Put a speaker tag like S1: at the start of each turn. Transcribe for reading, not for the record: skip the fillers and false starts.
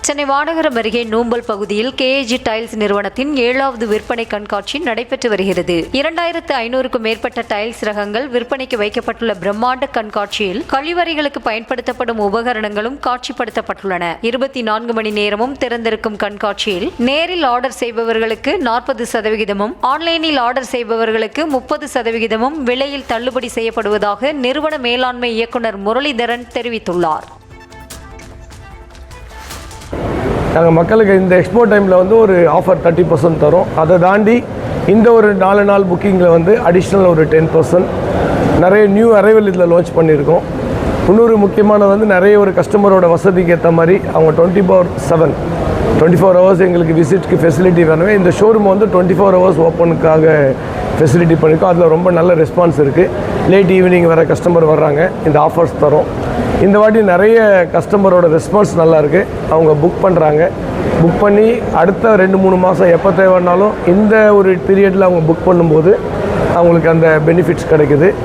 S1: சென்னை வானகரம் அருகே நூம்பல் பகுதியில் KAG tiles நிறுவனத்தின் 7வது விற்பனை கண்காட்சி நடைபெற்று வருகிறது. 2500க்கும் மேற்பட்ட டைல்ஸ் ரகங்கள் விற்பனைக்கு வைக்கப்பட்டுள்ள பிரம்மாண்ட கண்காட்சியில் கழிவறைகளுக்கு பயன்படுத்தப்படும் உபகரணங்களும் காட்சிப்படுத்தப்பட்டுள்ளன. 24 மணி நேரமும் திறந்திருக்கும் கண்காட்சியில் நேரில் ஆர்டர் செய்பவர்களுக்கு 40%, ஆன்லைனில் ஆர்டர் செய்பவர்களுக்கு 30% விலையில் தள்ளுபடி செய்யப்படுவதாக நிறுவன மேலாண்மை இயக்குநர் முரளிதரன் தெரிவித்துள்ளார்.
S2: நாங்கள் மக்களுக்கு இந்த எக்ஸ்போ டைமில் ஒரு ஆஃபர் 30% தரோம். அதை தாண்டி இந்த ஒரு 4 நாள் புக்கிங்கில் அடிஷ்னல் ஒரு 10%. நிறைய நியூ அரைவல் இதில் லான்ச் பண்ணியிருக்கோம். இன்னொரு முக்கியமானது நிறைய ஒரு கஸ்டமரோட வசதிக்கு ஏற்ற மாதிரி அவங்க 24 ஹவர்ஸ் எங்களுக்கு விசிட்க்கு ஃபெசிலிட்டி வேணுமே. இந்த ஷோரூம் 24 ஹவர்ஸ் ஓப்பனுக்காக ஃபெசிலிட்டி பண்ணியிருக்கோம். அதில் ரொம்ப நல்ல ரெஸ்பான்ஸ் இருக்குது. லேட் ஈவினிங் வர கஸ்டமர் வர்றாங்க, இந்த ஆஃபர்ஸ் தரோம். இந்த வாட்டி நிறைய கஸ்டமரோட ரெஸ்பான்ஸ் நல்லாயிருக்கு. அவங்க புக் பண்ணுறாங்க. புக் பண்ணி அடுத்த 2-3 மாதம் எப்போ தேவைன்னாலும் இந்த ஒரு பீரியடில் அவங்க புக் பண்ணும்போது அவங்களுக்கு அந்த பெனிஃபிட்ஸ் கிடைக்குது.